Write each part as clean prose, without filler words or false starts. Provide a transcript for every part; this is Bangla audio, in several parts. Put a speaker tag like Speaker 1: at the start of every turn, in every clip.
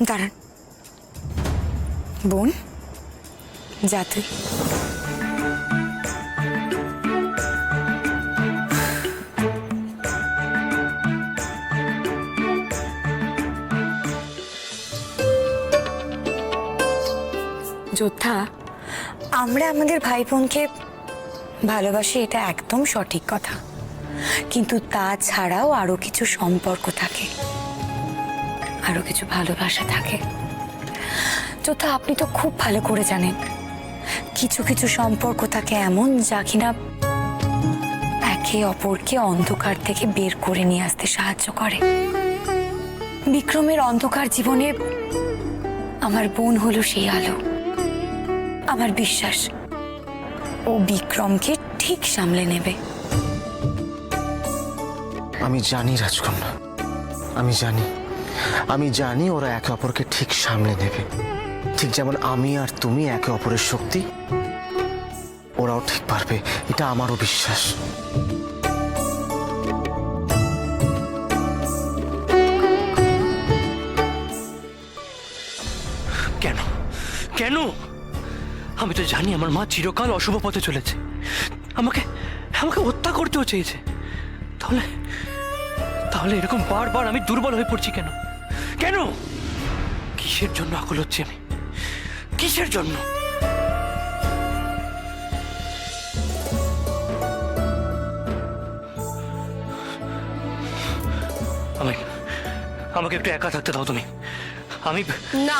Speaker 1: দাঁড়ান বোন, যা তুই। যোদ্ধা, আমরা আমাদের ভাই বোনকে ভালোবাসি, এটা একদম সঠিক কথা, কিন্তু তাছাড়াও আরো কিছু সম্পর্ক থাকে, আরো কিছু ভালোবাসা থাকে। যোদ্ধা, আপনি তো খুব ভালো করে জানেন কিছু কিছু সম্পর্ক থাকে এমন যা কিনা একে অপরকে অন্ধকার থেকে বের করে নিয়ে আসতে সাহায্য করে। বিক্রমের অন্ধকার জীবনে আমার বোন হলো সেই আলো। আমার বিশ্বাস ও বিক্রমকে ঠিক সামলে নেবে।
Speaker 2: আমি জানি রাজকন্যা, আমি জানি ওরা একে অপরকে ঠিক সামলে নেবে। ঠিক যেমন আমি আর তুমি একে অপরের শক্তি, ওরাও ঠিক পারবে, এটা আমারও বিশ্বাস।
Speaker 3: কেন কেন? আমি তো জানি আমার মা চিরকাল অশুভ পথে চলেছে, আমাকে আমাকে হত্যা করতেও চেয়েছে। তাহলে তাহলে এরকম বারবার আমি দুর্বল হয়ে পড়ছি কেন? কেন? কিসের জন্য আকুল হচ্ছি আমি? কিসের জন্য? আমাকে একটু একা থাকতে দাও তুমি। আমি
Speaker 4: না,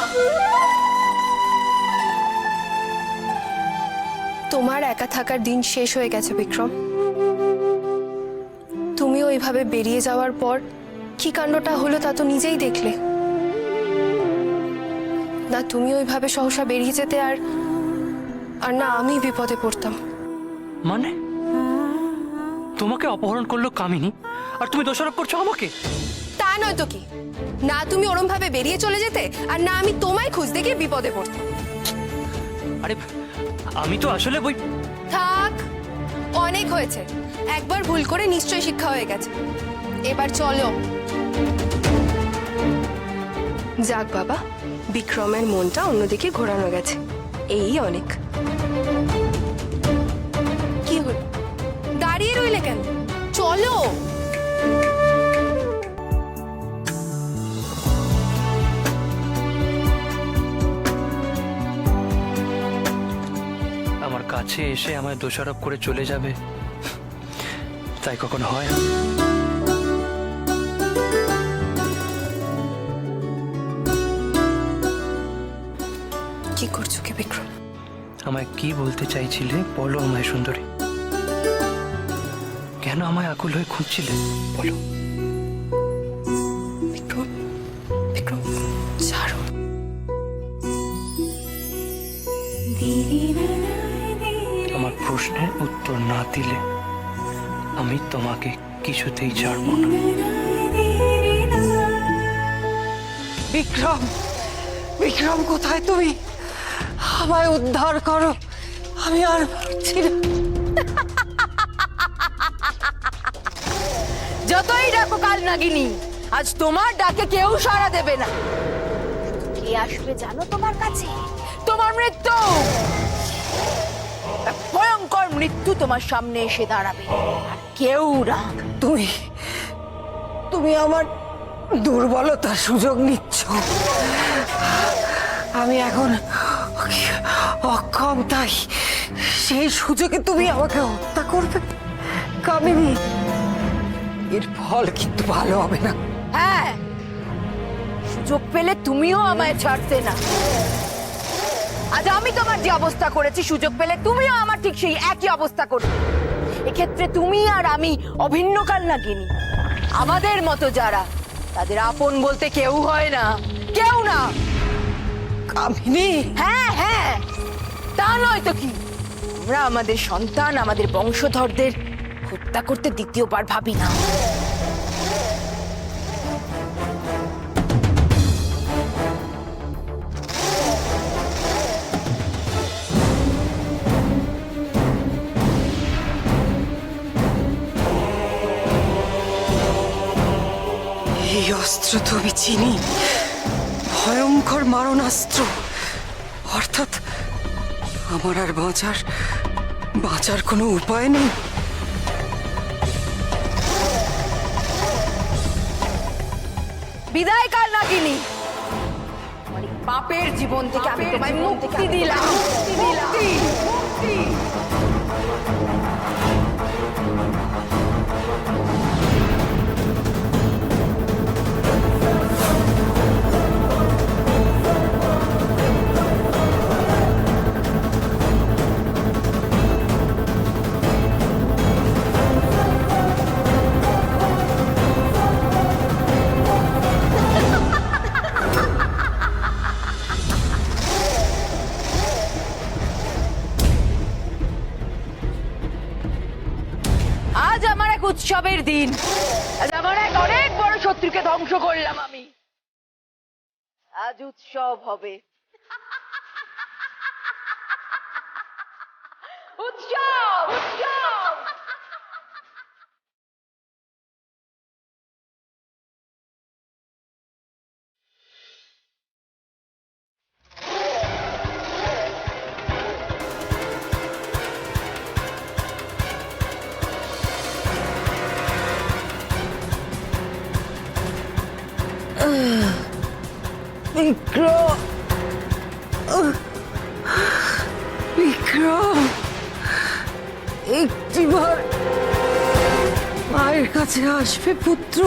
Speaker 4: তোমার একা থাকার দিন শেষ হয়ে গেছে বিক্রম। তুমি ওইভাবে বেরিয়ে যাওয়ার পর কি কাণ্ডটা হলো তা তো নিজেই দেখলে। না তুমি ওইভাবে সহসা বেরিয়ে যেতে আর না আমি বিপদে পড়তাম।
Speaker 3: মানে তোমাকে অপহরণ করলো কামিনী, আর তুমি দোষারোপ করছো আমাকে?
Speaker 4: তা নয় তো কি, না তুমি ওরম ভাবে বেরিয়ে চলে যেতে আর না আমি তোমায় খুঁজতে গিয়ে বিপদে পড়তাম।
Speaker 3: আরে আমি তো আসলে বই।
Speaker 4: থাক, অনেক হয়েছে। একবার ভুল করে নিশ্চয়ই শিক্ষা হয়ে গেছে, এবার চলো। যাক বাবা, বিক্রমের মনটা অন্যদিকে ঘোরানো গেছে, এই অনেক। কি হল, দাঁড়িয়ে রইলে কেন? চলো।
Speaker 3: আমার কাছে এসে আমায় দোষারোপ করে চলে যাবে, তাই কখনো হয়?
Speaker 4: কি করছো কি বিক্রম?
Speaker 3: আমায় কি বলতে চাইছিলে বলো আমায় সুন্দরী। কেন আমায় আকুল হয়ে খুঁজছিলে বলো।
Speaker 4: বিক্রম, বিক্রম ছাড়ো।
Speaker 3: আমার প্রশ্নের উত্তর না দিলে আমি তোমাকে কিছুতেই ছাড়বো না।
Speaker 5: বিক্রম, বিক্রম কোথায় তুমি? আমায় উদ্ধার করো, আমি আর পারছি না।
Speaker 6: যতই ডাকো কাল নাগিনী, আজ তোমার ডাকে কেউ সাড়া দেবে না। কে আসবে জানো তোমার কাছে? তোমার মৃত্যু, এক ভয়ঙ্কর মৃত্যু তোমার সামনে এসে দাঁড়াবে, আর কেউ না।
Speaker 5: তুমি তুমি আমার দুর্বলতার সুযোগ নিচ্ছ। আমি এখন অক্ষম, তাই সেই সুযোগে তুমি আমাকে হত্যা করবে কামিনী। এর ফল কিন্তু ভালো হবে না।
Speaker 6: হ্যাঁ, সুযোগ পেলে তুমিও আমায় ছাড়তে না। আজ আমি তোমার যে অবস্থা করেছি, সুযোগ পেলে তুমিও আমার ঠিক সেই একই অবস্থা করবে। এক্ষেত্রে তুমি আর আমি অভিন্ন কাল নাগিনী। আমাদের মতো যারা, তাদের আপন বলতে কেউ হয় না, কেউ না।
Speaker 5: কামিনী,
Speaker 6: হ্যাঁ হ্যাঁ, তা নয় তো কি। আমরা আমাদের সন্তান, আমাদের বংশধরদের হত্যা করতে দ্বিতীয়বার ভাবি না।
Speaker 5: এই অস্ত্র তো আমি চিনি, ভয়ঙ্কর মারণাস্ত্র, অর্থাৎ আমার আর বাঁচার কোনো উপায় নেই।
Speaker 6: বিদায় কাল নাগিনী, মানে পাপের জীবন থেকে আমি তোমায় মুক্তি দিলাম। মুক্তি। আজ আমার এক উৎসবের দিন। আজ আমার এক অনেক বড় শত্রুকে ধ্বংস করলাম আমি। আজ উৎসব হবে। উৎসব উৎসব।
Speaker 5: বিক্রম, বিক্রম, একটিবার মায়ের কাছে আসবে পুত্র।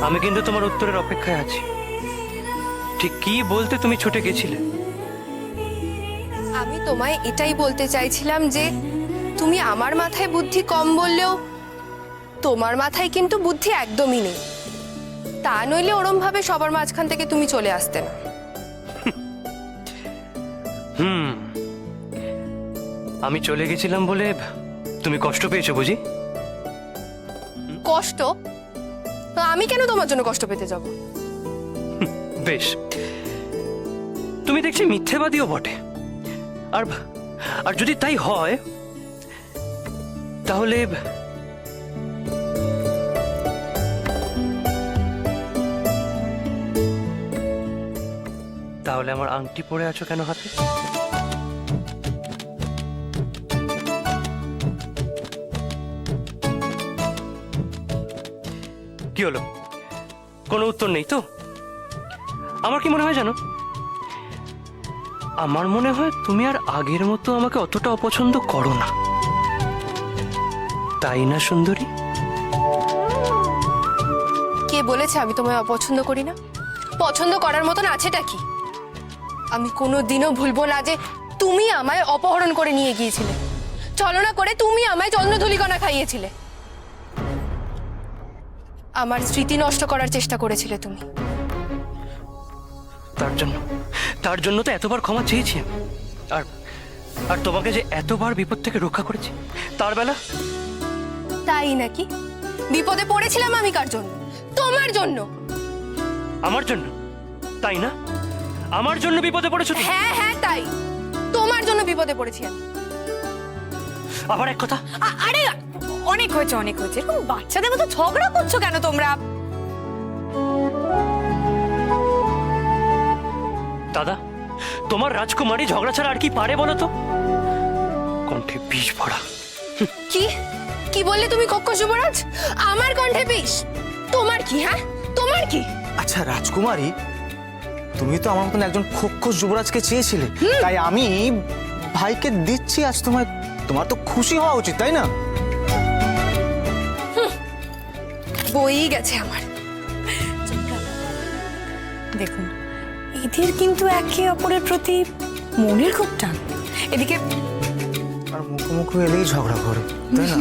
Speaker 3: আমি কিন্তু তোমার উত্তরের অপেক্ষায় আছি। ঠিক কি বলতে তুমি ছুটে গেছিলে?
Speaker 4: আমি তোমায় এটাই বলতে চাইছিলাম যে তুমি আমার মাথায় বুদ্ধি কম বললেও তোমার মাথায় কিন্তু বুদ্ধি একদমই নেই। তা নইলে ওরম ভাবে সবার মাঝখান থেকে তুমি চলে আসতে না।
Speaker 3: আমি চলে গেছিলাম বলে তুমি কষ্ট পেয়েছো বুঝি?
Speaker 4: কষ্ট? আমি কেন তোমার জন্য কষ্ট পেতে যাব?
Speaker 3: বেশ, তুমি দেখছি মিথ্যেবাদীও বটে। আর আর যদি তাই হয় তাহলে তাহলে আমার আংটি পরে আছো কেন হাতে? কি হলো, কোনো উত্তর নেই তো? আমার কি মনে হয় জানো, আমার মনে হয় তুমি আর আগের মতো আমাকে অতটা অপছন্দ করো না, তাই না সুন্দরী?
Speaker 4: কে বলেছে আমি তোমায় অপছন্দ করি না? পছন্দ করার মতন আছেটা কি? আমি কোনোদিনও ভুলবো না যে তুমি আমায় অপহরণ করে নিয়ে গিয়েছিলে, ছলনা করে তুমি আমায় চন্দ্রধূলিকণা খাইয়েছিলে, আমার স্মৃতি নষ্ট করার চেষ্টা করেছিলে তুমি।
Speaker 3: তার জন্য তো এতবার ক্ষমা চেয়েছি। আর আর তোমাকে যে এতবার বিপদ থেকে রক্ষা করেছি তার বেলা।
Speaker 4: তাই নাকি? বিপদে পড়েছিলাম আমি কার জন্য? তোমার জন্য।
Speaker 3: আমার জন্য? তাই না? আমার জন্য বিপদে পড়েছো তুমি?
Speaker 4: হ্যাঁ হ্যাঁ তাই, তোমার জন্য বিপদে পড়েছি আমি।
Speaker 3: আবার এক কথা।
Speaker 1: আরে অনেক হয়েছে, অনেক হয়েছে। এরকম বাচ্চাদের মতো ঝগড়া করছো কেন তোমরা?
Speaker 3: দাদা, তোমার রাজকুমারী ঝগড়া ছাড়া আর কি পারে বলো তো? কণ্ঠে বিষ ভরা।
Speaker 4: কি কি বললে তুমি কক্ষ যুবরাজ? আমার কণ্ঠে বিষ? তোমার কি? হ্যাঁ তোমার কি?
Speaker 2: আচ্ছা রাজকুমারী, তুমি তো আমার মতন একজন খোক্ষস যুবরাজকে চেয়েছিলে, তাই আমি ভাইকে দিচ্ছি আজ তোমায়। তোমার তো খুশি হওয়া উচিত, তাই না?
Speaker 4: বই গেছে আমার।
Speaker 1: দেখুন, এদের কিন্তু একে অপরের প্রতি মনের খুব টান। এদিকে
Speaker 2: আর মুখোমুখি এলেই ঝগড়া করে, তাই না?